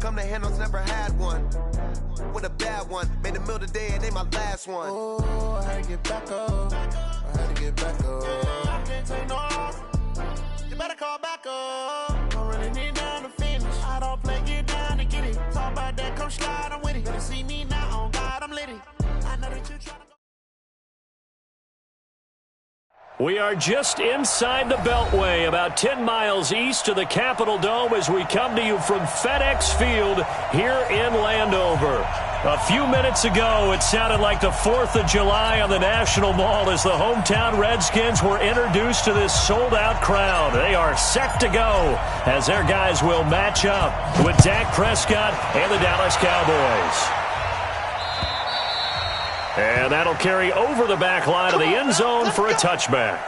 come to handles, never had one. With a bad one, made a meal today and they my last one. Oh, I had to get back up. I had to get back up. I can't take no loss. You better call back up. Don't really need down to finish. I don't play, get down and get it. Talk about that, come slide, I'm with it. Better see me now, on God, I'm litty. I know that you're trying to go. We are just inside the Beltway, about 10 miles east of the Capitol Dome as we come to you from FedEx Field here in Landover. A few minutes ago, it sounded like the 4th of July on the National Mall as the hometown Redskins were introduced to this sold-out crowd. They are set to go as their guys will match up with Dak Prescott and the Dallas Cowboys. And that'll carry over the back line of the end zone for a touchback.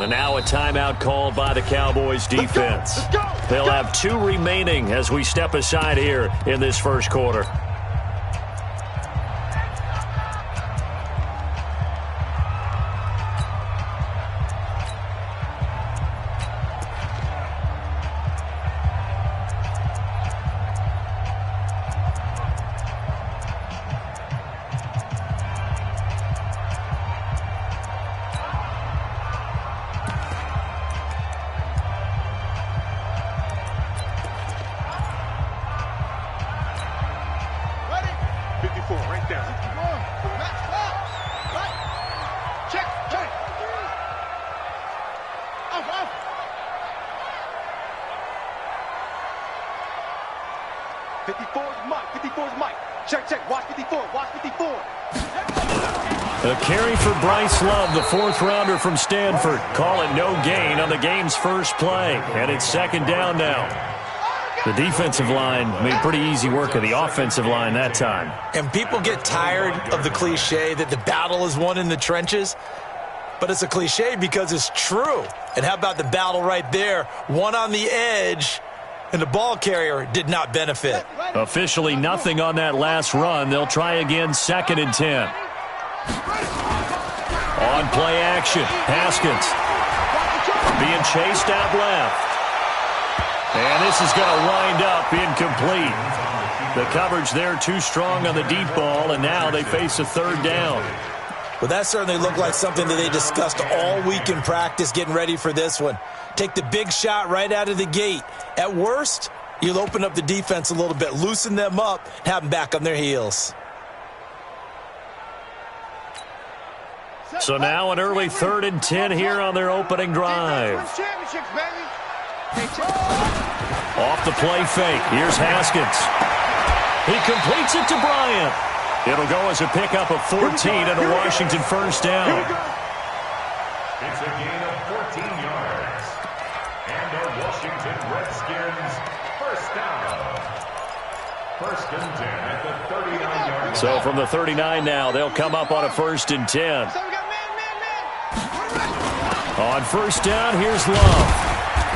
And now a timeout called by the Cowboys defense. They'll have 2 remaining as we step aside here in this first quarter. A carry for Bryce Love, the 4th-rounder from Stanford. Call it no gain on the game's first play. And it's 2nd down now. The defensive line made pretty easy work of the offensive line that time. And people get tired of the cliche that the battle is won in the trenches. But it's a cliche because it's true. And how about the battle right there? One on the edge, and the ball carrier did not benefit. Officially nothing on that last run. They'll try again 2nd and 10. On play action, Haskins being chased out left. And this is going to wind up incomplete. The coverage there too strong on the deep ball, and now they face a 3rd down. Well, that certainly looked like something that they discussed all week in practice getting ready for this one. Take the big shot right out of the gate. At worst, you'll open up the defense a little bit, loosen them up, and have them back on their heels. So now an early 3rd and 10 here on their opening drive. Off the play fake. Here's Haskins. He completes it to Bryant. It'll go as a pickup of 14 and a Washington 1st down. It's a gain of 14 yards. And the Washington Redskins 1st down. 1st and 10 at the 39-yard line. So from the 39 now, they'll come up on a 1st and 10. On 1st down, here's Love.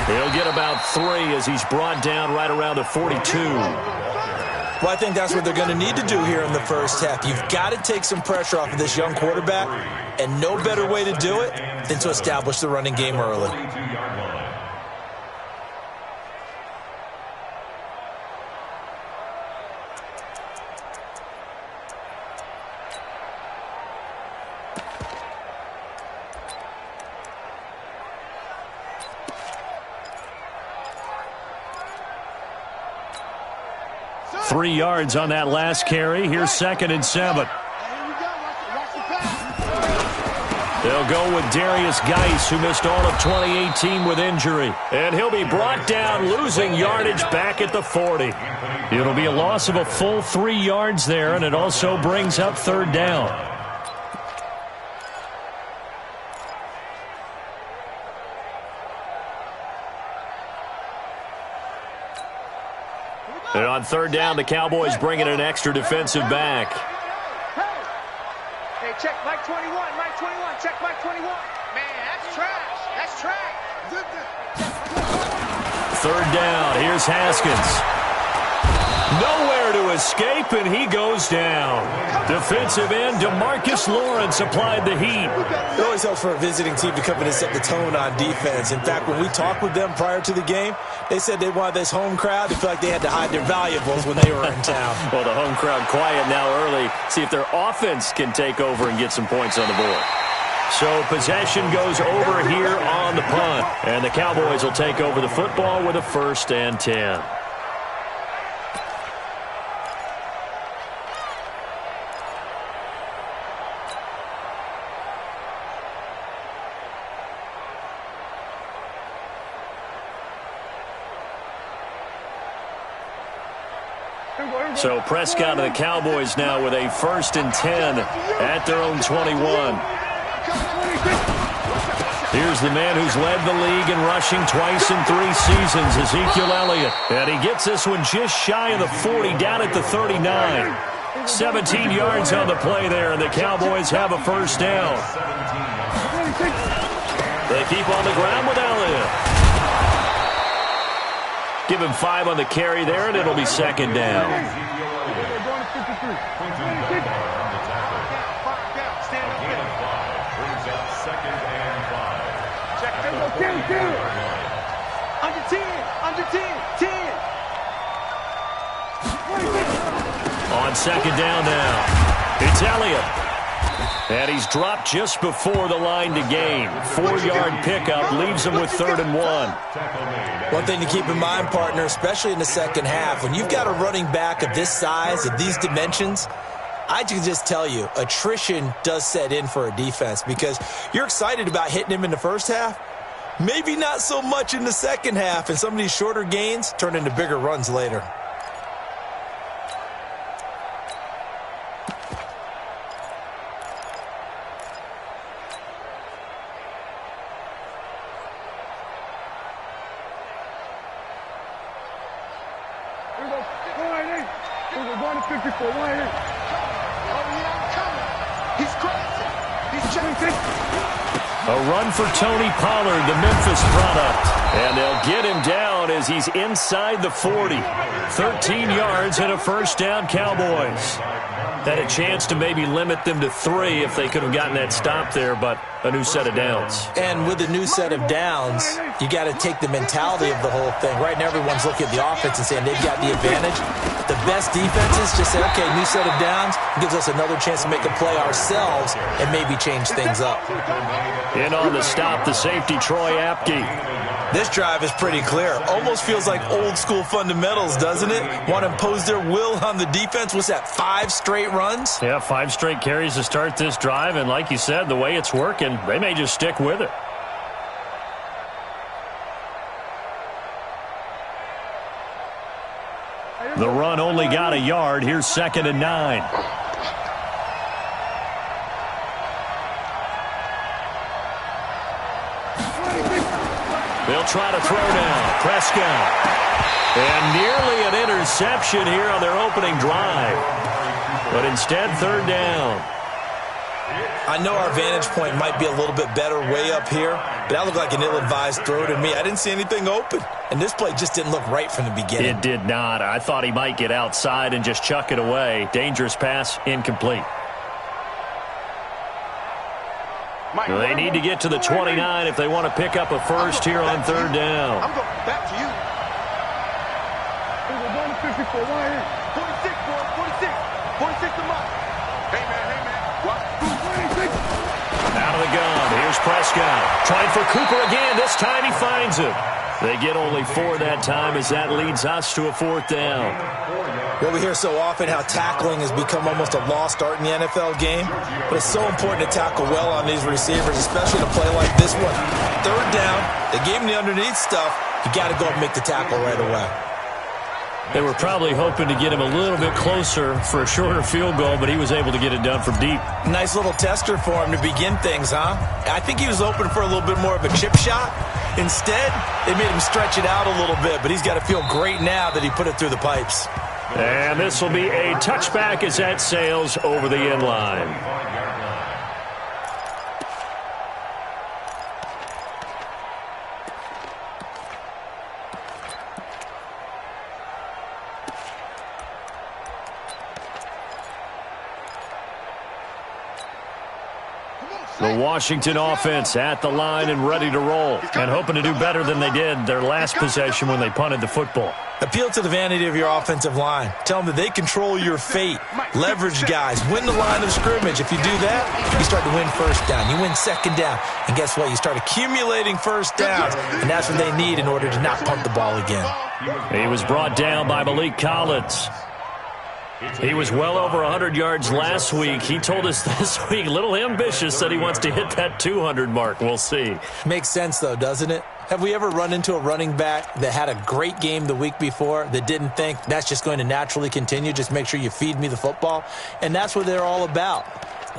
He'll get about 3 as he's brought down right around the 42. Well, I think that's what they're going to need to do here in the first half. You've got to take some pressure off of this young quarterback, and no better way to do it than to establish the running game early. Three yards on that last carry. Here's 2nd and 7. They'll go with Darius Geis, who missed all of 2018 with injury. And he'll be brought down, losing yardage back at the 40. It'll be a loss of a full 3 yards there, and it also brings up 3rd down. And on third down, the Cowboys bring in an extra defensive back. Hey, check Mike 21, Mike 21, check Mike 21. Man, that's trash. That's trash. Third down, here's Haskins. Nowhere to escape, and he goes down. Defensive end DeMarcus Lawrence applied the heat. It always helps for a visiting team to come in and set the tone on defense. In fact, when we talked with them prior to the game, they said they wanted this home crowd to feel like they had to hide their valuables when they were in town. Well, the home crowd quiet now early. See if their offense can take over and get some points on the board. So possession goes over here on the punt. And the Cowboys will take over the football with a 1st and 10. So Prescott and the Cowboys now with a 1st and 10 at their own 21. Here's the man who's led the league in rushing twice in 3 seasons, Ezekiel Elliott. And he gets this one just shy of the 40, down at the 39. 17 yards on the play there, and the Cowboys have a 1st down. They keep on the ground with Elliott. Give him 5 on the carry there, and it'll be 2nd down. Under 10, 10. On 2nd down now, it's Elliott. And he's dropped just before the line to gain. 4-yard pickup leaves him with 3rd and 1. One thing to keep in mind, partner, especially in the second half, when you've got a running back of this size, of these dimensions, I can just tell you, attrition does set in for a defense because you're excited about hitting him in the first half. Maybe not so much in the second half, and some of these shorter gains turn into bigger runs later. A run for Tony Pollard, the Memphis product. And they'll get him down as he's inside the 40. 13 yards and a 1st down, Cowboys. Had a chance to maybe limit them to 3 if they could have gotten that stop there, but a new set of downs. And with a new set of downs, you got to take the mentality of the whole thing. Right now, everyone's looking at the offense and saying they've got the advantage. The best defenses just say, okay, new set of downs, gives us another chance to make a play ourselves and maybe change things up. In on the stop, the safety, Troy Apke. This drive is pretty clear. Almost feels like old school fundamentals, doesn't it? Want to impose their will on the defense. What's that, 5 straight runs? Yeah, 5 straight carries to start this drive, and like you said, the way it's working, they may just stick with it. The run only got a yard. Here's 2nd and 9. They'll try to throw now. Prescott. And nearly an interception here on their opening drive. But instead, 3rd down. I know our vantage point might be a little bit better way up here, but that looked like an ill-advised throw to me. I didn't see anything open, and this play just didn't look right from the beginning. It did not. I thought he might get outside and just chuck it away. Dangerous pass, incomplete. They need to get to the 29 if they want to pick up a 1st here on 3rd down. I'm going back to you. 46, 46 to Mike. Hey, man. Out of the gun. Here's Prescott. Trying for Cooper again. This time he finds him. They get only 4 that time as that leads us to a 4th down. Well, we hear so often how tackling has become almost a lost art in the NFL game, but it's so important to tackle well on these receivers, especially in a play like this one. 3rd down, they gave him the underneath stuff. You got to go and make the tackle right away. They were probably hoping to get him a little bit closer for a shorter field goal, but he was able to get it done from deep. Nice little tester for him to begin things, huh? I think he was hoping for a little bit more of a chip shot. Instead, they made him stretch it out a little bit, but he's got to feel great now that he put it through the pipes. And this will be a touchback as that sails over the end line. The Washington offense at the line and ready to roll, and hoping to do better than they did their last possession when they punted the football. Appeal to the vanity of your offensive line. Tell them that they control your fate. Leverage guys. Win the line of scrimmage. If you do that, you start to win first down. You win second down. And guess what? You start accumulating first downs, and that's what they need in order to not punt the ball again. He was brought down by Malik Collins. He was well over 100 yards last week. He told us this week, a little ambitious, said he wants to hit that 200 mark. We'll see. Makes sense, though, doesn't it? Have we ever run into a running back that had a great game the week before that didn't think that's just going to naturally continue? Just make sure you feed me the football. And that's what they're all about.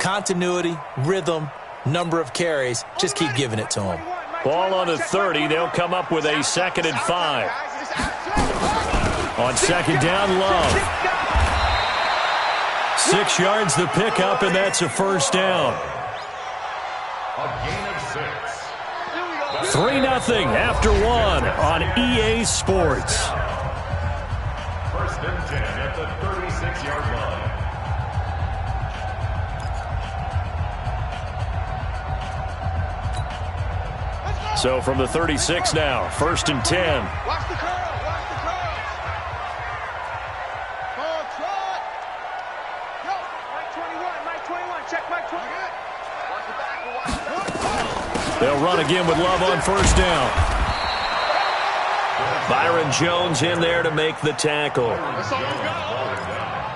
Continuity, rhythm, number of carries. Just keep giving it to them. Ball on the 30. They'll come up with a 2nd and 5. On second down, Love. 6 yards the pickup, and that's a first down. A gain of 6. 3-0 after 1 on EA Sports. 1st and 10 at the 36-yard line. So from the 36 now, 1st and 10. Watch the curl. They'll run again with Love on first down. Byron Jones in there to make the tackle.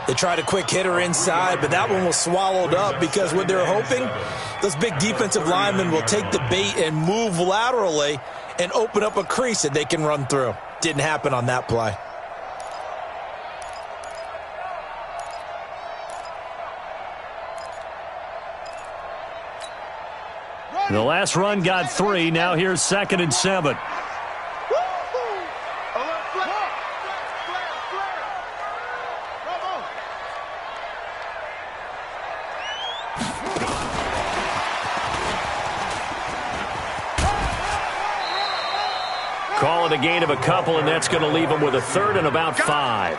They tried a quick hitter inside, but that one was swallowed up because what they're hoping, those big defensive linemen will take the bait and move laterally and open up a crease that they can run through. Didn't happen on that play. The last run got 3. Now here's 2nd and 7. Call it a gain of a couple, and that's going to leave them with a 3rd and about 5.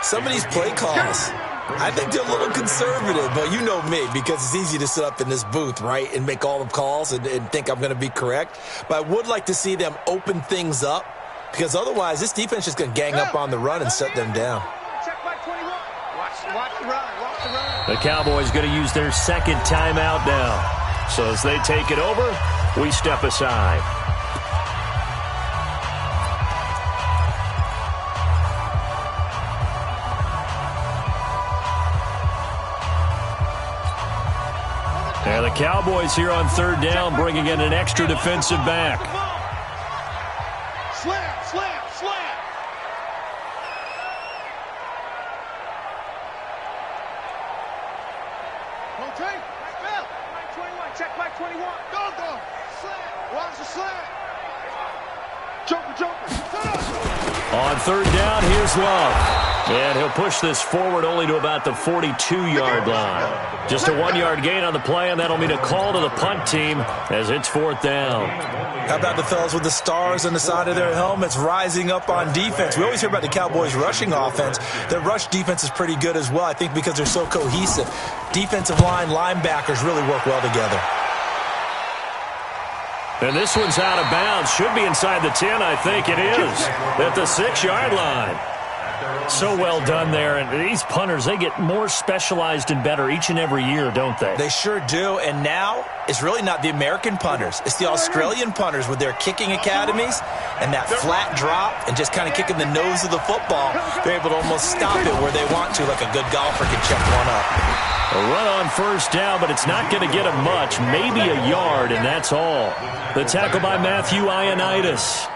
Some of these play calls, I think they're a little conservative, but you know me, because it's easy to sit up in this booth, right, and make all the calls and think I'm going to be correct. But I would like to see them open things up, because otherwise this defense is going to gang up on the run and shut them down. Check my 21. Watch the run. The Cowboys going to use their 2nd timeout now. So as they take it over, we step aside. And the Cowboys here on 3rd down, bringing in an extra defensive back. Slam. Okay. Mike 21. Check Mike 21. Go. Slam. Watch the slam. Joker. On 3rd down, here's Love. And he'll push this forward only to about the 42-yard line. Just a 1-yard gain on the play, and that'll mean a call to the punt team as it's 4th down. How about the fellas with the stars on the side of their helmets rising up on defense? We always hear about the Cowboys' rushing offense. Their rush defense is pretty good as well, I think, because they're so cohesive. Defensive line, linebackers really work well together. And this one's out of bounds. Should be inside the 10, I think it is, at the 6-yard line. So well done there. And these punters, they get more specialized and better each and every year, don't they? They sure do. And now it's really not the American punters. It's the Australian punters with their kicking academies and that flat drop and just kind of kicking the nose of the football. They're able to almost stop it where they want to, like a good golfer can check one up. A run on first down, but it's not going to get him much. Maybe a yard, and that's all. The tackle by Matthew Ioannidis.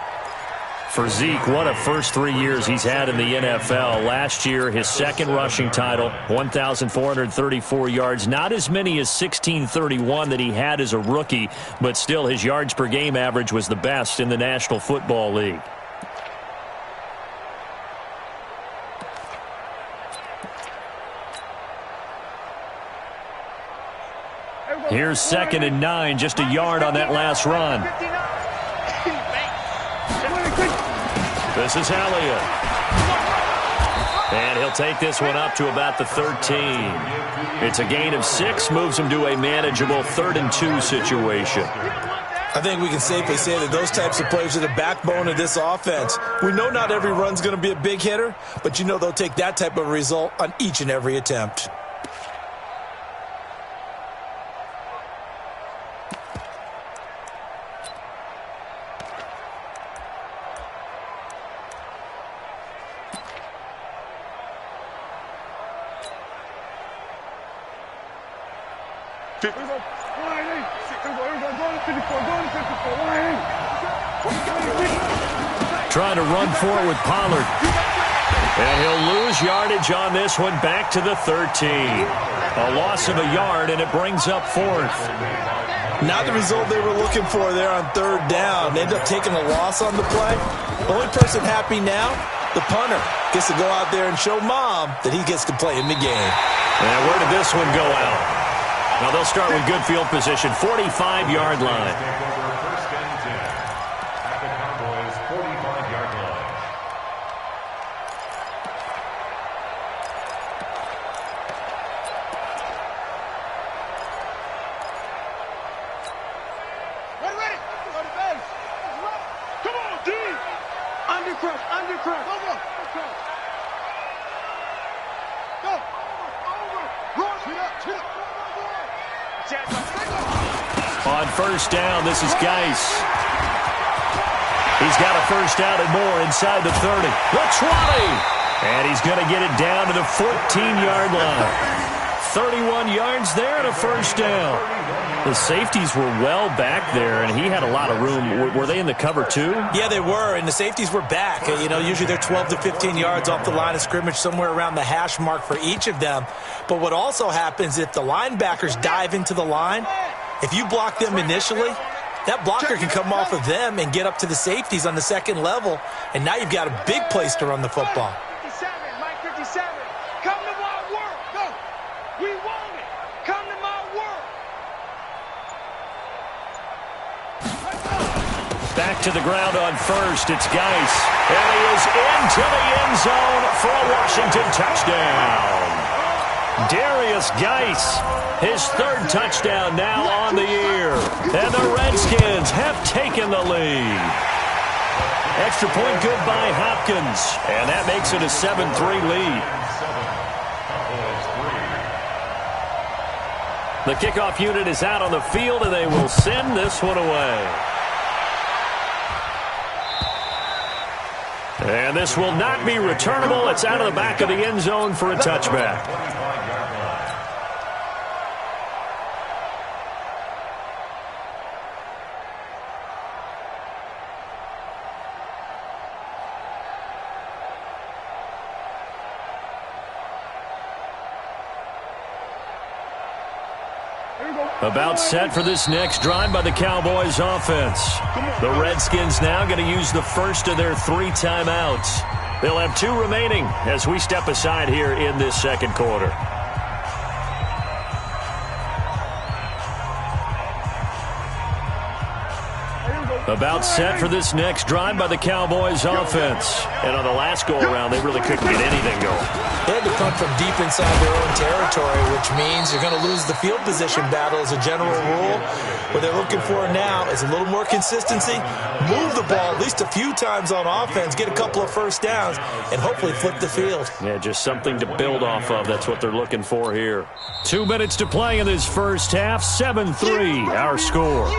For Zeke, what a first 3 years he's had in the NFL. Last year, his second rushing title, 1,434 yards. Not as many as 1,631 that he had as a rookie, but still his yards per game average was the best in the National Football League. Here's 2nd and 9, just a yard on that last run. This is Elliott. And he'll take this one up to about the 13. It's a gain of 6, moves him to a manageable 3rd and 2 situation. I think we can safely say that those types of players are the backbone of this offense. We know not every run's going to be a big hitter, but you know they'll take that type of result on each and every attempt. Trying to run for it with Pollard. And he'll lose yardage on this one, back to the 13. A loss of a yard, and it brings up 4th. Not the result they were looking for there on 3rd down. They end up taking a loss on the play. The only person happy now, the punter, gets to go out there and show Mom that he gets to play in the game. And where did this one go out? Now they'll start with good field position, 45-yard line. On 1st down, this is Geis. He's got a 1st down and more inside the 30. The 20! And he's going to get it down to the 14-yard line. 31 yards there and a 1st down. The safeties were well back there, and he had a lot of room. Were they in the cover too? Yeah, they were, and the safeties were back. You know, usually they're 12 to 15 yards off the line of scrimmage, somewhere around the hash mark for each of them. But what also happens if the linebackers dive into the line, if you block them initially, that blocker can come off of them and get up to the safeties on the 2nd level, and now you've got a big place to run the football. 57, Mike 57. Come to my work. Go. We want it. Come to my work. Back to the ground on 1st. It's Geis. And he is into the end zone for a Washington touchdown. Darius Geis, his 3rd touchdown now on the year. And the Redskins have taken the lead. Extra point good by Hopkins. And that makes it a 7-3 lead. The kickoff unit is out on the field, and they will send this one away. And this will not be returnable. It's out of the back of the end zone for a touchback. About set for this next drive by the Cowboys offense. The Redskins now going to use the first of their 3 timeouts. They'll have 2 remaining as we step aside here in this 2nd quarter. About set for this next drive by the Cowboys offense. And on the last go-around, they really couldn't get anything going. They had to punt from deep inside their own territory, which means you're going to lose the field position battle as a general rule. What they're looking for now is a little more consistency, move the ball at least a few times on offense, get a couple of 1st downs, and hopefully flip the field. Yeah, just something to build off of. That's what they're looking for here. 2 minutes to play in this first half. 7-3, our score.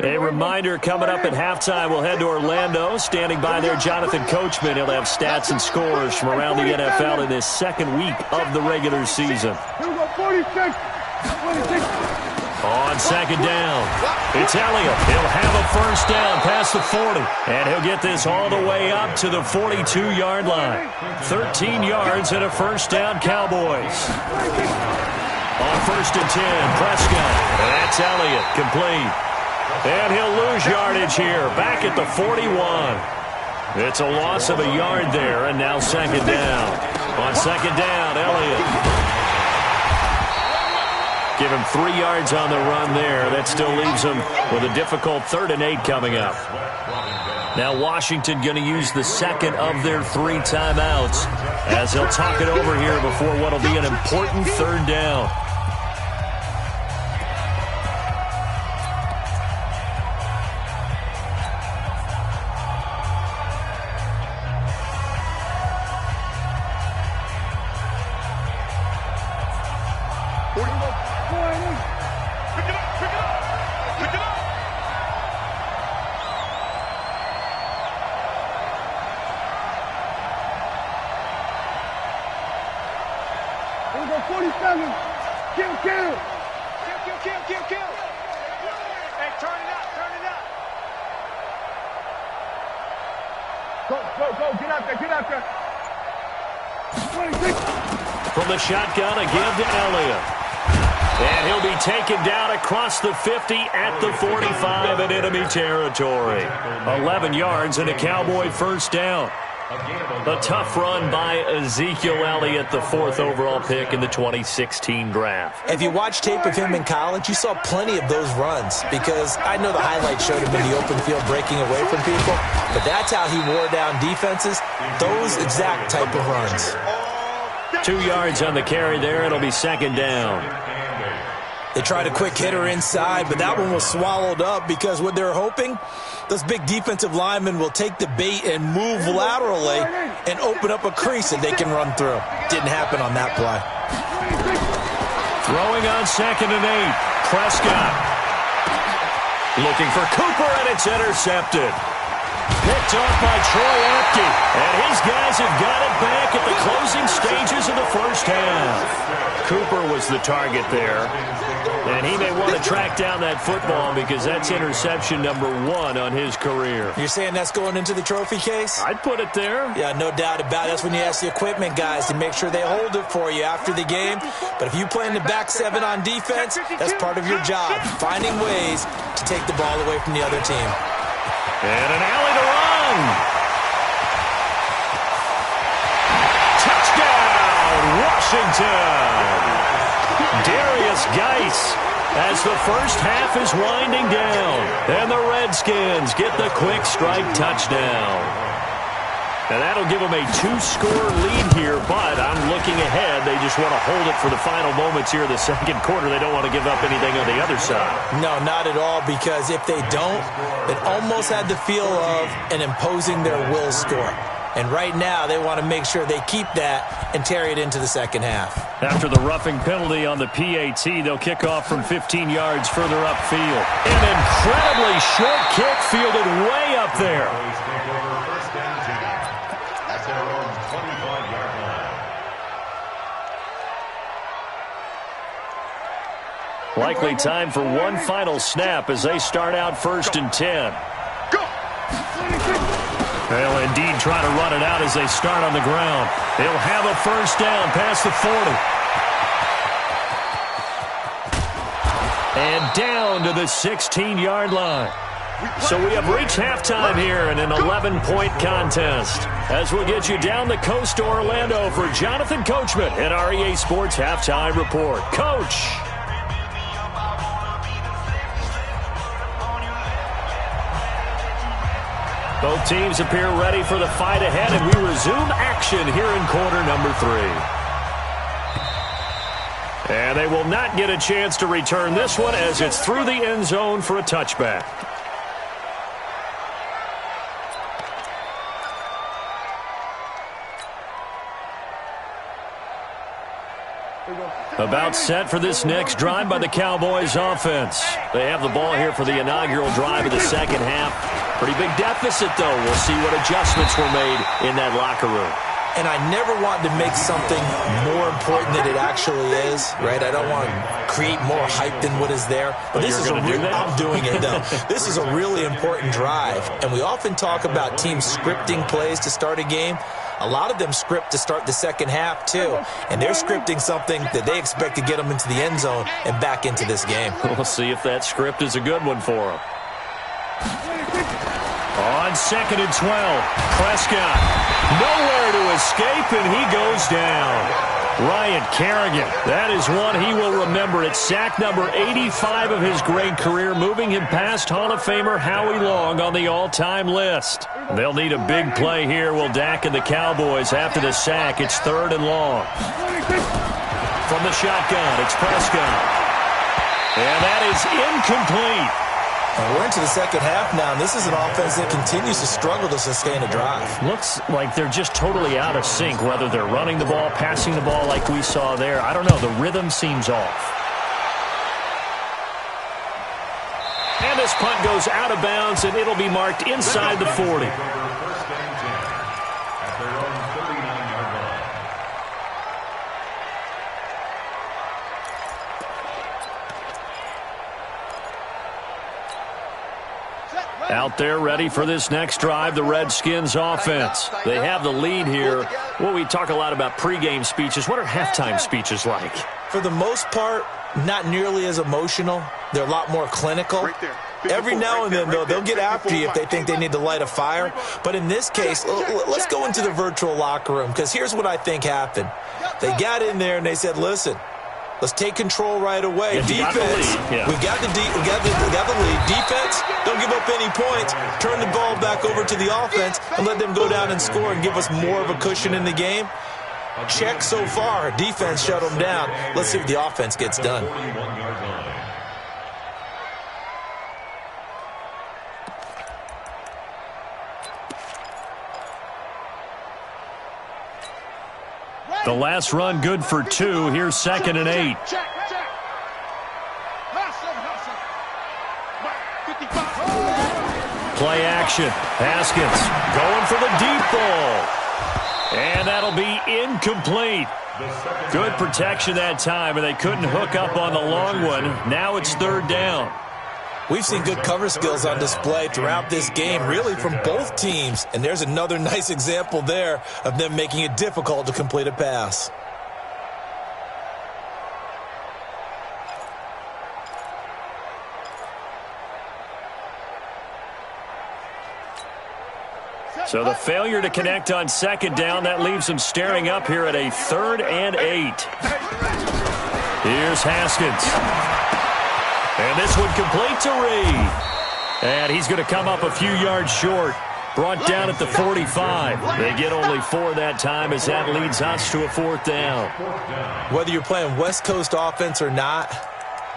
A reminder coming up at halftime, we'll head to Orlando. Standing by there, Jonathan Coachman. He'll have stats and scores from around the NFL in this second week of the regular season. Here we go, 46. 46. On second down, it's Elliott. He'll have a first down past the 40, and he'll get this all the way up to the 42-yard line. 13 yards and a first down, Cowboys. On first and 10, Prescott. And that's Elliott, complete. And he'll lose yardage here, back at the 41. It's a loss of a yard there, and now second down. On second down, Elliott. Give him 3 yards on the run there. That still leaves him with a difficult 3rd and 8 coming up. Now Washington going to use the second of their 3 timeouts as they'll talk it over here before what will be an important 3rd down. From the shotgun, a give to Elliott. And he'll be taken down across the 50 at the 45 in enemy territory. 11 yards and a Cowboy first down. A tough run by Ezekiel Elliott, the 4th overall pick in the 2016 draft. If you watch tape of him in college, you saw plenty of those runs because I know the highlights showed him in the open field breaking away from people, but that's how he wore down defenses, those exact type of runs. 2 yards on the carry there. It'll be second down. They tried a quick hitter inside, but that one was swallowed up because what they're hoping, those big defensive linemen will take the bait and move laterally and open up a crease that they can run through. Didn't happen on that play. Throwing on second and 8. Prescott. Looking for Cooper, and it's intercepted. Picked off by Troy Apke. And his guys have got it back at the closing stages of the first half. Cooper was the target there. And he may want to track down that football because that's interception number 1 on his career. You're saying that's going into the trophy case? I'd put it there. Yeah, no doubt about it. That's when you ask the equipment guys to make sure they hold it for you after the game. But if you play in the back 7 on defense, that's part of your job, finding ways to take the ball away from the other team. And an alley to run. Touchdown, Washington. Darius Geis as the first half is winding down. And the Redskins get the quick strike touchdown. And that'll give them a 2-score lead here, but I'm looking ahead. They just want to hold it for the final moments here in the second quarter. They don't want to give up anything on the other side. No, not at all, because if they don't, it almost had the feel of an imposing their will score. And right now, they want to make sure they keep that and carry it into the second half. After the roughing penalty on the PAT, they'll kick off from 15 yards further upfield. An incredibly short kick fielded way up there. Likely time for one final snap as they start out first and 10. They'll indeed try to run it out as they start on the ground. They'll have a first down past the 40. And down to the 16-yard line. So we have reached halftime here in an 11-point contest. As we'll get you down the coast to Orlando for Jonathan Coachman at our EA Sports Halftime Report. Coach. Both teams appear ready for the fight ahead, and we resume action here in quarter number 3. And they will not get a chance to return this one as it's through the end zone for a touchback. About set for this next drive by the Cowboys offense. They have the ball here for the inaugural drive of the second half. Pretty big deficit, though. We'll see what adjustments were made in that locker room. And I never want to make something more important than it actually is, right? I don't want to create more hype than what is there. But this is I'm doing it, though. This is a really important drive. And we often talk about teams scripting plays to start a game. A lot of them script to start the second half, too. And they're scripting something that they expect to get them into the end zone and back into this game. We'll see if that script is a good one for them. On 2nd and 12, Prescott nowhere to escape, and he goes down. Ryan Kerrigan, that is one he will remember. It's sack number 85 of his great career, moving him past Hall of Famer Howie Long on the all-time list. They'll need a big play here. Will Dak and the Cowboys after the sack. It's 3rd and long. From the shotgun, it's Prescott. And that is incomplete. And we're into the second half now, and this is an offense that continues to struggle to sustain a drive. Looks like they're just totally out of sync, whether they're running the ball, passing the ball like we saw there. I don't know. The rhythm seems off. And this punt goes out of bounds, and it'll be marked inside the 40. Out there ready for this next drive, the Redskins offense. They have the lead here. Well, we talk a lot about pregame speeches. What are halftime speeches like? For the most part, not nearly as emotional. They're a lot more clinical. Every now and then, though, they'll get after you if they think they need to light a fire. But in this case, let's go into the virtual locker room, because here's what I think happened. They got in there and they said, listen, let's take control right away. Defense, we got the lead. Defense, don't give up any points. Turn the ball back over to the offense and let them go down and score and give us more of a cushion in the game. Check so far. Defense shut them down. Let's see if the offense gets done. The last run good for 2. Here's 2nd and 8. Play action. Haskins going for the deep ball. And that'll be incomplete. Good protection that time, and they couldn't hook up on the long one. Now it's 3rd down. We've seen good cover skills on display throughout this game, really from both teams. And there's another nice example there of them making it difficult to complete a pass. So the failure to connect on 2nd down, that leaves them staring up here at a 3rd and 8. Here's Haskins. And this one complete to Reed. And he's going to come up a few yards short. Brought down at the 45. They get only 4 that time as that leads us to a 4th down. Whether you're playing West Coast offense or not,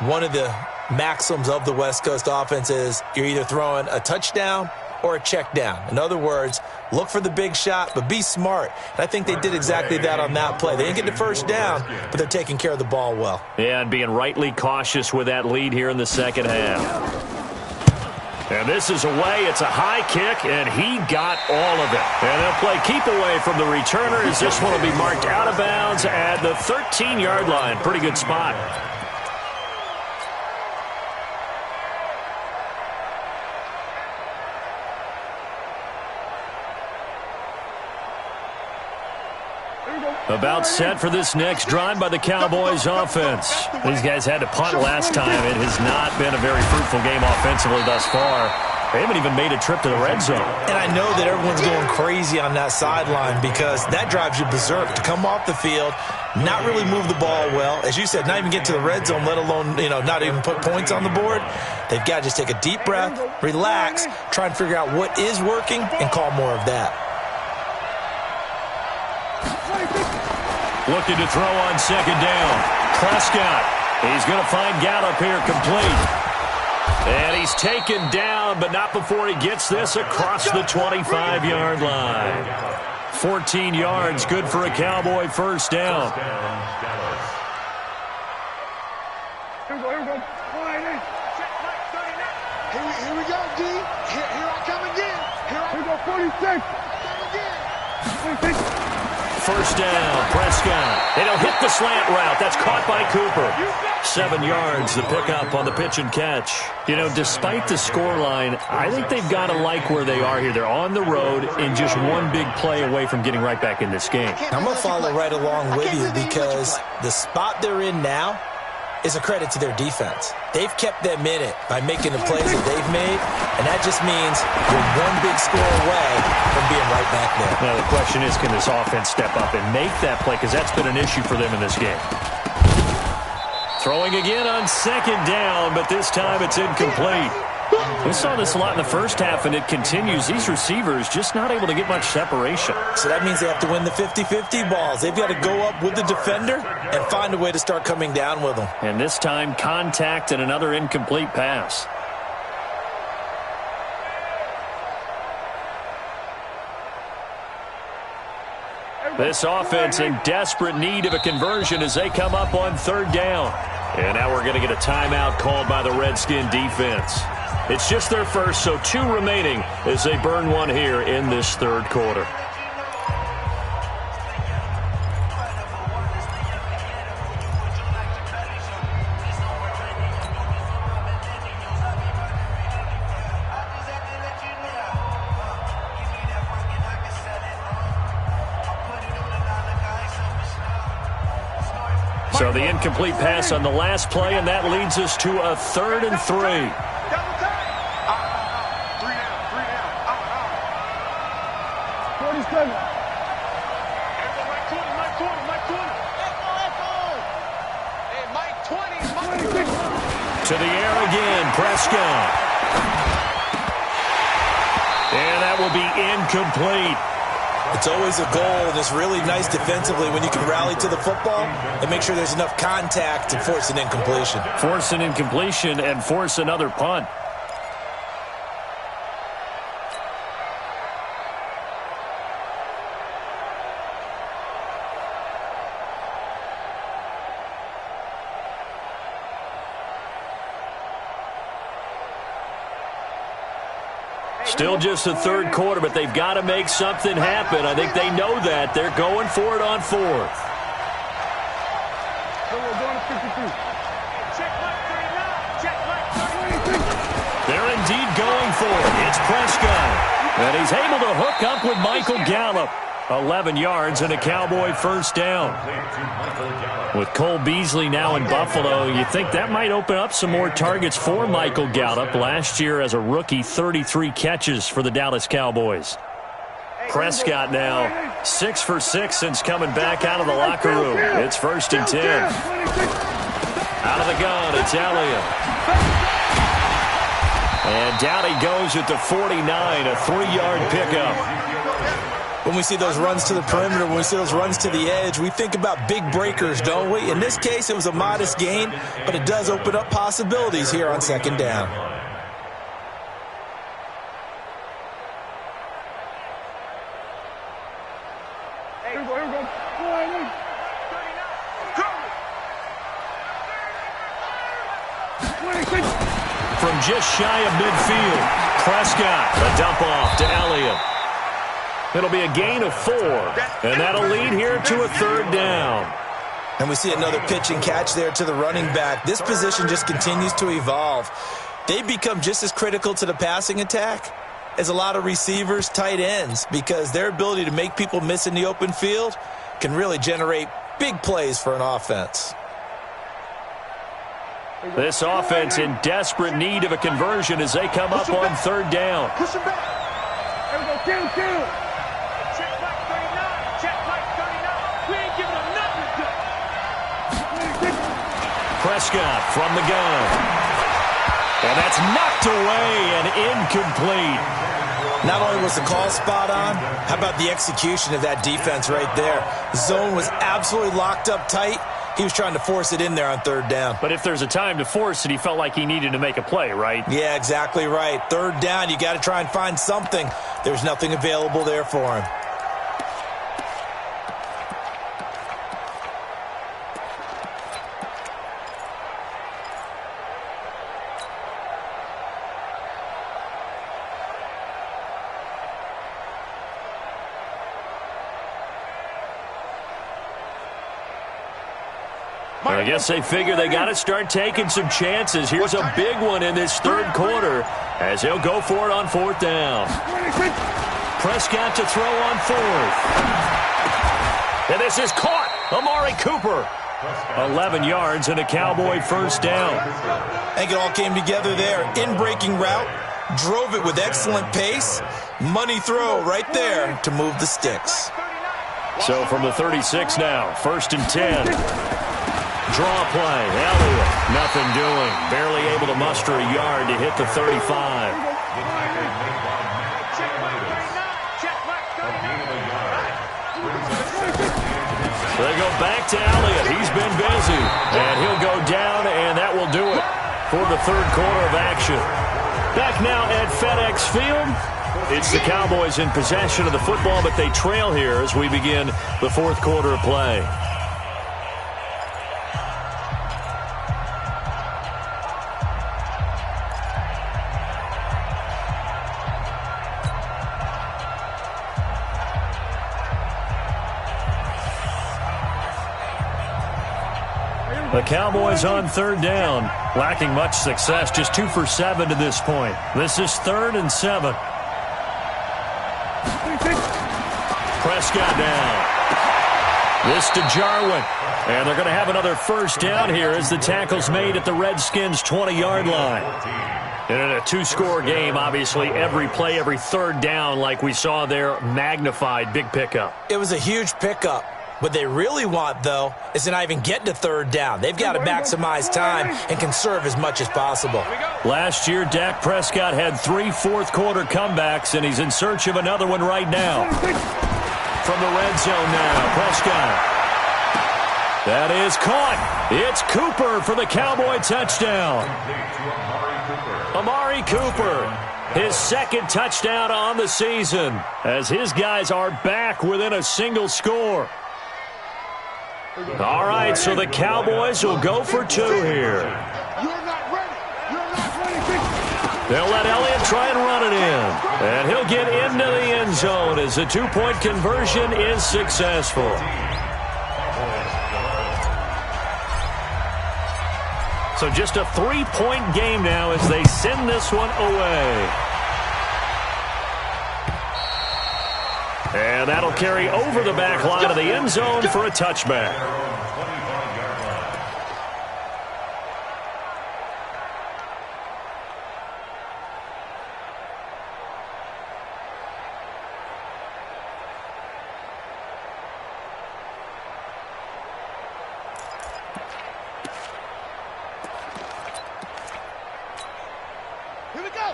one of the maxims of the West Coast offense is you're either throwing a touchdown or a check down. In other words, look for the big shot, but be smart. And I think they did exactly that on that play. They didn't get the first down, but they're taking care of the ball well. Yeah, and being rightly cautious with that lead here in the second half. And this is away. It's a high kick, and he got all of it. And they'll play keep away from the returner as this one will be marked out of bounds at the 13-yard line. Pretty good spot. About set for this next drive by the Cowboys offense. These guys had to punt last time. It has not been a very fruitful game offensively thus far. They haven't even made a trip to the red zone. And I know that everyone's going crazy on that sideline because that drives you berserk. To come off the field, not really move the ball well. As you said, not even get to the red zone, let alone, not even put points on the board. They've got to just take a deep breath, relax, try and figure out what is working, and call more of that. Looking to throw on 2nd down. Prescott. He's going to find Gallup here complete. And he's taken down, but not before he gets this across the 25-yard line. 14 yards, good for a Cowboy first down. Here we go. Check Mike 39. Here we go, D. Here I come again. Here we go, 46. Come again. 46. First down, Prescott. They don't hit the slant route. That's caught by Cooper. 7 yards, the pickup on the pitch and catch. You know, despite the scoreline, I think they've got to like where they are here. They're on the road and just one big play away from getting right back in this game. I'm going to follow right along with you because the spot they're in now is a credit to their defense. They've kept them in it by making the plays that they've made, and that just means you're one big score away from being right back there. Now, the question is, can this offense step up and make that play? Because that's been an issue for them in this game. Throwing again on second down, but this time it's incomplete. We saw this a lot in the first half, and it continues. These receivers just not able to get much separation. So that means they have to win the 50-50 balls. They've got to go up with the defender and find a way to start coming down with them. And this time, contact and another incomplete pass. This offense in desperate need of a conversion as they come up on third down. And now we're going to get a timeout called by the Redskin defense. It's just their first, so 2 remaining as they burn one here in this third quarter. So the incomplete pass on the last play, and that leads us to a 3rd and 3. Double time. Out. 3 down. Out. 47. Mike 20. Hey, Mike 20. To the air again, Prescott. And that will be incomplete. It's always a goal, and it's really nice defensively when you can rally to the football and make sure there's enough contact to force an incompletion. Force an incompletion and force another punt. Still just the third quarter, but they've got to make something happen. I think they know that. They're going for it on 4th. They're indeed going for it. It's Prescott. And he's able to hook up with Michael Gallup. 11 yards and a Cowboy first down. With Cole Beasley now in Buffalo, you think that might open up some more targets for Michael Gallup. Last year as a rookie, 33 catches for the Dallas Cowboys. Prescott now 6 for 6 since coming back out of the locker room. It's 1st and 10. Out of the gun, it's Elliott. And down he goes at the 49, a 3-yard pickup. When we see those runs to the perimeter, when we see those runs to the edge, we think about big breakers, don't we? In this case, it was a modest gain, but it does open up possibilities here on second down. From just shy of midfield, Prescott, a dump off to Elliott. It'll be a gain of 4, and that'll lead here to a 3rd down. And we see another pitch and catch there to the running back. This position just continues to evolve. They become just as critical to the passing attack as a lot of receivers, tight ends, because their ability to make people miss in the open field can really generate big plays for an offense. This offense in desperate need of a conversion as they come up on 3rd down. Push him back. There we go. Kill. Check Mike 39. Check Mike 39. We ain't giving him nothing to do. Prescott from the gun. And that's knocked away and incomplete. Not only was the call spot on, how about the execution of that defense right there? The zone was absolutely locked up tight. He was trying to force it in there on 3rd down. But if there's a time to force it, he felt like he needed to make a play, right? Yeah, exactly right. 3rd down, you got to try and find something. There's nothing available there for him. I guess they figure they got to start taking some chances. Here's a big one in this third quarter as they'll go for it on fourth down. Prescott to throw on fourth. And this is caught. Amari Cooper. 11 yards and a Cowboy first down. I think it all came together there. In-breaking route. Drove it with excellent pace. Money throw right there to move the sticks. So from the 36 now, 1st and 10. Draw play. Elliott, nothing doing. Barely able to muster a yard to hit the 35. So they go back to Elliott. He's been busy. And he'll go down, and that will do it for the third quarter of action. Back now at FedEx Field. It's the Cowboys in possession of the football, but they trail here as we begin the fourth quarter of play. The Cowboys on third down, lacking much success, just 2 for 7 to this point. This is 3rd and 7. Prescott down. This to Jarwin. And they're going to have another first down here as the tackle's made at the Redskins' 20-yard line. And in a 2-score game, obviously, every play, every third down, like we saw there, magnified, big pickup. It was a huge pickup. What they really want, though, is to not even get to third down. They've got to maximize time and conserve as much as possible. Last year, Dak Prescott had 3 fourth-quarter comebacks, and he's in search of another one right now. From the red zone now, Prescott. That is caught. It's Cooper for the Cowboy touchdown. Amari Cooper, his 2nd touchdown on the season, as his guys are back within a single score. All right, so the Cowboys will go for 2 here. They'll let Elliott try and run it in. And he'll get into the end zone as the 2-point conversion is successful. So just a 3-point game now as they send this one away. And that'll carry over the back line of the end zone for a touchback.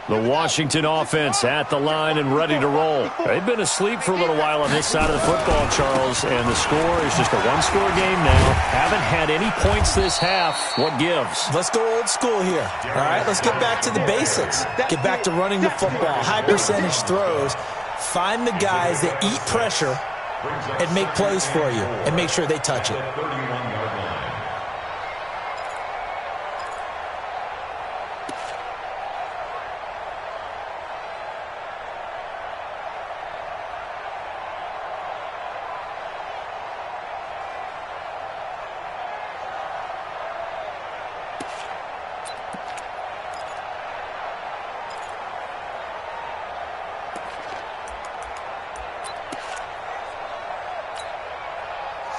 The Washington offense at the line and ready to roll. They've been asleep for a little while on this side of the football, Charles, and the score is just a 1-score game now. Haven't had any points this half. What gives? Let's go old school here. All right, let's get back to the basics. Get back to running the football, high-percentage throws. Find the guys that eat pressure and make plays for you and make sure they touch it.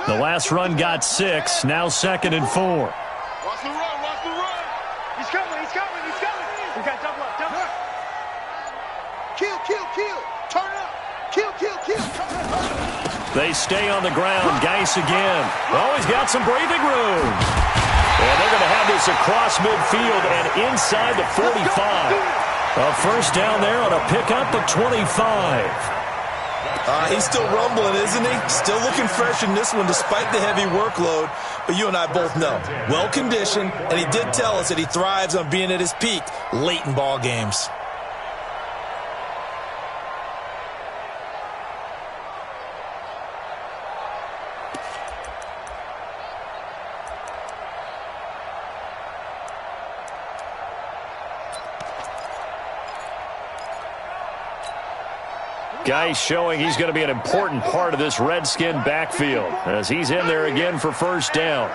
The last run got 6, now 2nd and 4. Watch the run, watch the run. He's coming, he's coming, he's coming. We got double up, double up. Kill, kill, kill. Turn up. Kill, kill, kill. Turn up. They stay on the ground. Geis again. Oh, he's got some breathing room. And they're going to have this across midfield and inside the 45. A first down there on a pickup of 25. He's still rumbling, isn't he? Still looking fresh in this one despite the heavy workload. But you and I both know, well-conditioned, and he did tell us that he thrives on being at his peak late in ball games. Geis showing he's going to be an important part of this Redskin backfield as he's in there again for first down.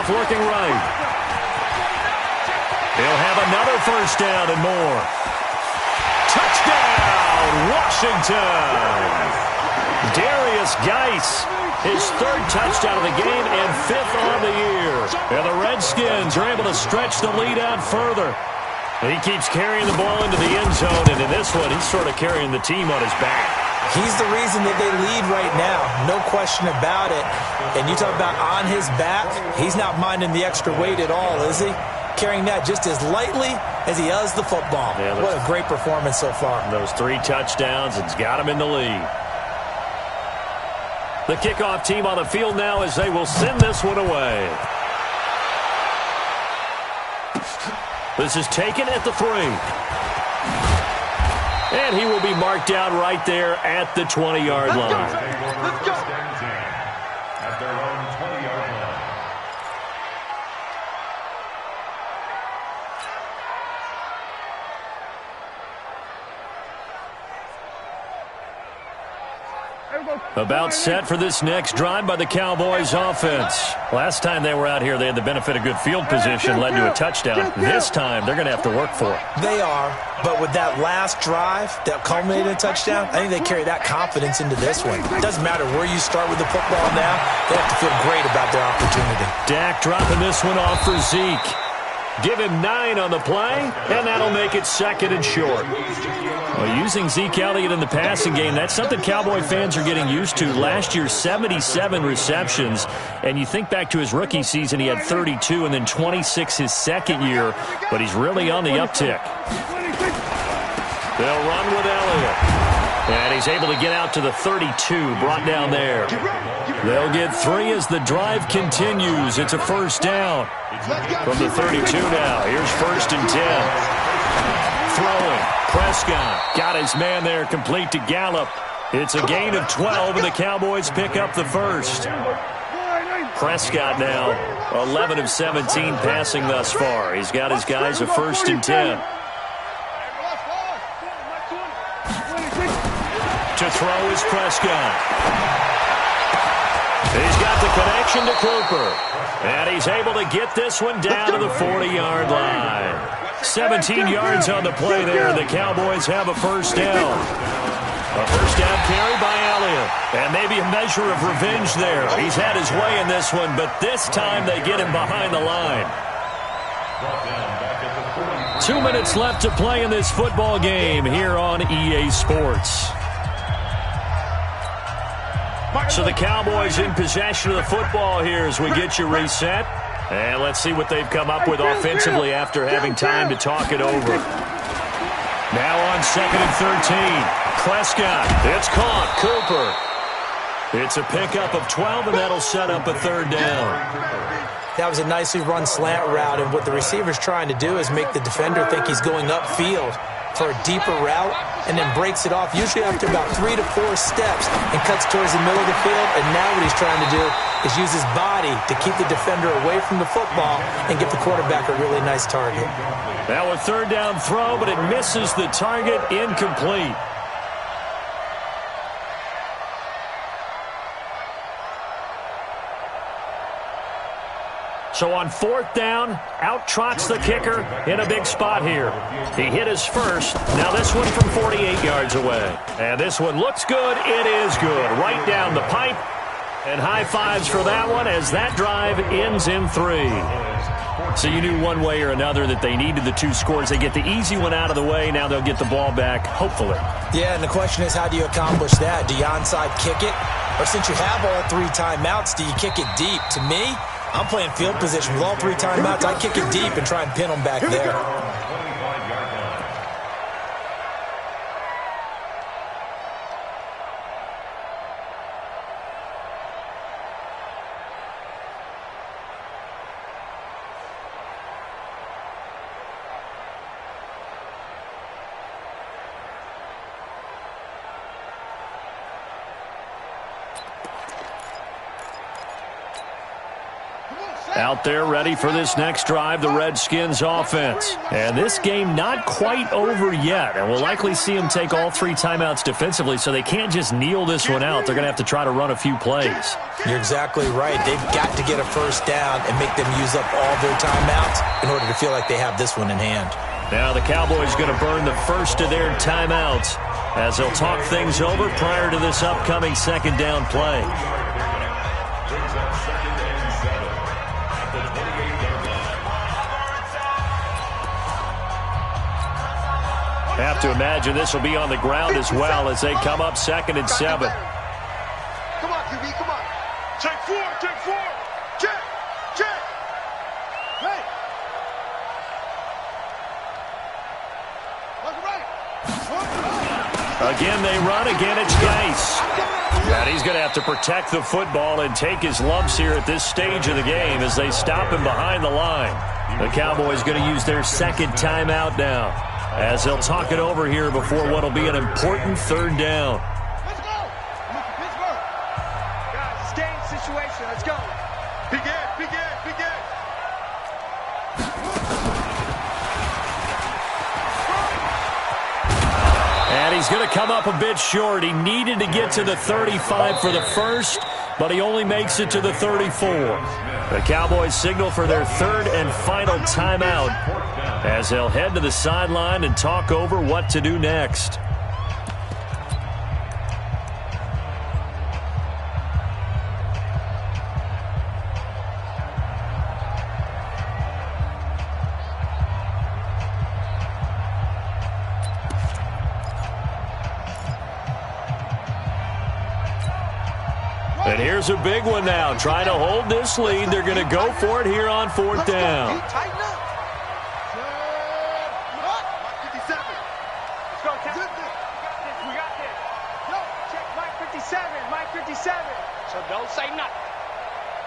off looking right. He'll have another first down and more. Touchdown, Washington! Darius Geis, his third touchdown of the game and fifth on the year. And the Redskins are able to stretch the lead out further. He keeps carrying the ball into the end zone, and in this one, he's sort of carrying the team on his back. He's the reason that they lead right now, no question about it. And you talk about on his back, he's not minding the extra weight at all, is he? Carrying that just as lightly as he does the football. Yeah, what a great performance so far. Those 3 touchdowns, it's got him in the lead. The kickoff team on the field now as they will send this one away. This is taken at the 3. And he will be marked down right there at the 20-yard line. Let's go. At their own 20-yard line. About set for this next drive by the Cowboys offense. Last time they were out here, they had the benefit of good field position, led to a touchdown. This time, they're going to have to work for it. They are, but with that last drive that culminated in a touchdown, I think they carry that confidence into this one. It doesn't matter where you start with the football now. They have to feel great about their opportunity. Dak dropping this one off for Zeke. Give him 9 on the play, and that'll make it 2nd and short. Well, using Zeke Elliott in the passing game, that's something Cowboy fans are getting used to. Last year, 77 receptions, and you think back to his rookie season, he had 32 and then 26 his second year, but he's really on the uptick. They'll run with Elliott, and he's able to get out to the 32, brought down there. They'll get 3 as the drive continues. It's a first down. From the 32 now, here's 1st and 10. Throwing, Prescott got his man there, complete to Gallup. It's a gain of 12, and the Cowboys pick up the first. Prescott now, 11 of 17 passing thus far. He's got his guys a 1st and 10. To throw is Prescott. He's got the connection to Cooper. And he's able to get this one down to the 40-yard line. 17 yards on the play there. The Cowboys have a first down. A first down carry by Elliott. And maybe a measure of revenge there. He's had his way in this one, but this time they get him behind the line. 2 minutes left to play in this football game here on EA Sports. So the Cowboys in possession of the football here as we get you reset. And let's see what they've come up with offensively after having time to talk it over. Now on 2nd and 13. Prescott. It's caught. Cooper. It's a pickup of 12, and that'll set up a 3rd down. That was a nicely run slant route, and what the receiver's trying to do is make the defender think he's going upfield for a deeper route, and then breaks it off, usually after about 3 to 4 steps, and cuts towards the middle of the field. And now what he's trying to do is use his body to keep the defender away from the football and give the quarterback a really nice target. Now a 3rd down throw, but it misses the target, incomplete. So on 4th down, out trots the kicker in a big spot here. He hit his first. Now this one from 48 yards away. And this one looks good. It is good. Right down the pipe. And high fives for that one as that drive ends in 3. So you knew one way or another that they needed the 2 scores. They get the easy one out of the way. Now they'll get the ball back, hopefully. Yeah, and the question is, how do you accomplish that? Do you onside kick it? Or since you have all 3 timeouts, do you kick it deep? To me, I'm playing field position with all 3 timeouts. I kick it deep and try and pin them back there. Out there ready for this next drive, the Redskins offense. And this game not quite over yet. And we'll likely see them take all 3 timeouts defensively, so they can't just kneel this one out. They're going to have to try to run a few plays. You're exactly right. They've got to get a first down and make them use up all their timeouts in order to feel like they have this one in hand. Now the Cowboys going to burn the first of their timeouts as they'll talk things over prior to this upcoming second down play. Have to imagine this will be on the ground as well as they come up 2nd and 7. Come on, QB, come on. Check 4, check 4. Check, check. Hey. Again, they run. Again, it's Geis. And he's going to have to protect the football and take his lumps here at this stage of the game as they stop him behind the line. The Cowboys going to use their second timeout now, as they'll talk it over here before what will be an important third down. Let's go. Pittsburgh. Guys, it's game situation. Let's go. Begin. And he's going to come up a bit short. He needed to get to the 35 for the first, but he only makes it to the 34. The Cowboys signal for their third and final timeout as they'll head to the sideline and talk over what to do next. And here's a big one now. Trying to hold this lead. They're going to go for it here on 4th down. Tighten up. Mike 57. Let's go, Captain. We got this. Yo, check Mike 57. Mike 57. So don't say nothing.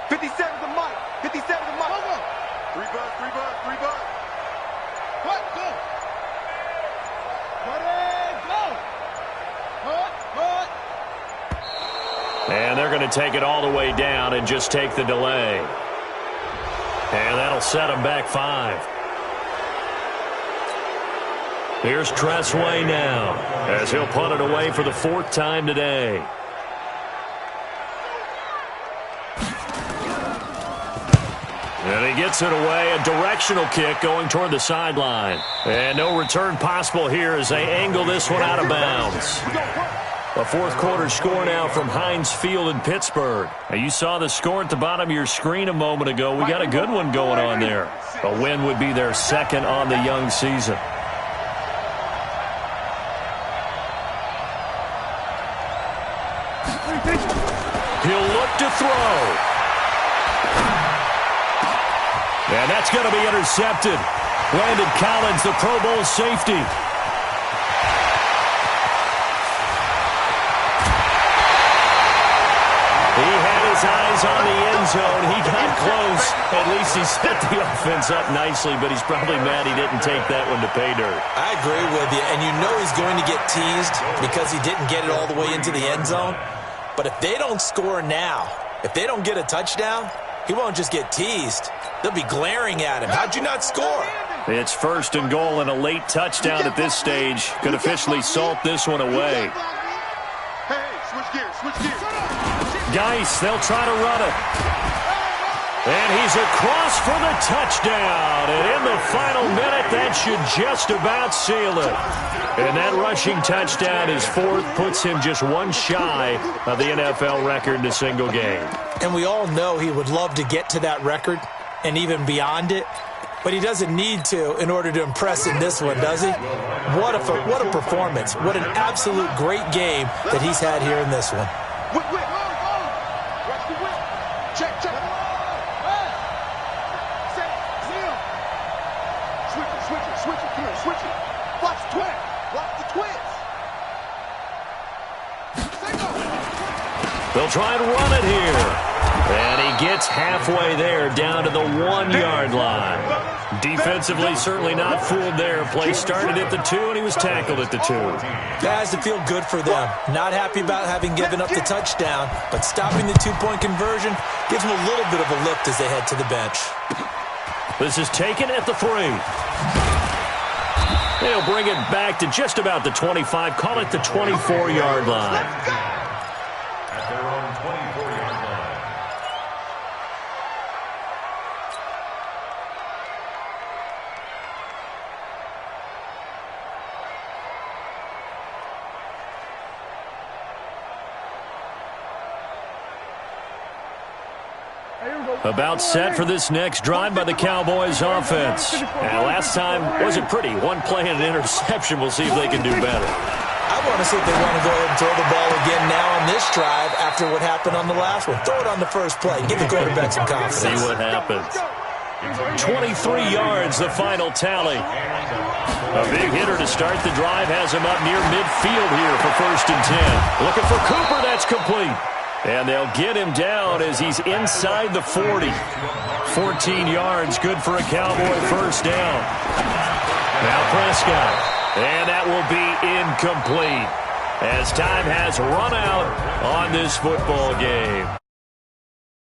57 to Mike. 57 to Mike. Go. 3 bucks. What? Go. What? And they're going to take it all the way down and just take the delay. And that'll set them back 5. Here's Tressway now as he'll punt it away for the 4th time today. And he gets it away, a directional kick going toward the sideline. And no return possible here as they angle this one out of bounds. A 4th quarter score now from Heinz Field in Pittsburgh. Now, you saw the score at the bottom of your screen a moment ago. We got a good one going on there. A win would be their 2nd on the young season. He'll look to throw. And that's going to be intercepted. Landon Collins, the Pro Bowl safety. He had his eyes on the end zone. He got close. At least he set the offense up nicely, but he's probably mad he didn't take that one to pay dirt. I agree with you, and you know he's going to get teased because he didn't get it all the way into the end zone. But if they don't score now, if they don't get a touchdown, he won't just get teased. They'll be glaring at him. How'd you not score? It's 1st and goal, and a late touchdown at this stage could officially salt this one away. Hey, switch gears. Geis, they'll try to run it. And he's across for the touchdown. And in the final minute, that should just about seal it. And that rushing touchdown, his 4th, puts him just one shy of the NFL record in a single game. And we all know he would love to get to that record and even beyond it. But he doesn't need to in order to impress in this one, does he? What a performance. What an absolute great game that he's had here in this one. Check. Switch it. Come here, switch it. Watch the twist. They'll try and run it here. And he gets halfway there, down to the 1-yard line. Defensively, certainly not fooled there. Play started at the 2, and he was tackled at the 2. Guys, to feel good for them. Not happy about having given up the touchdown, but stopping the 2-point conversion gives them a little bit of a lift as they head to the bench. This is taken at the 3. They'll bring it back to just about the 25. Call it the 24-yard line. At their own 24-yard line. About set for this next drive by the Cowboys offense. And last time wasn't pretty. One play and an interception. We'll see if they can do better. I want to see if they want to go ahead and throw the ball again now on this drive after what happened on the last one. Throw it on the first play. Give the quarterback some confidence. See what happens. 23 yards, the final tally. A big hitter to start the drive has him up near midfield here for 1st and 10. Looking for Cooper. That's complete. And they'll get him down as he's inside the 40. 14 yards, good for a Cowboy first down. Now Prescott. And that will be incomplete as time has run out on this football game.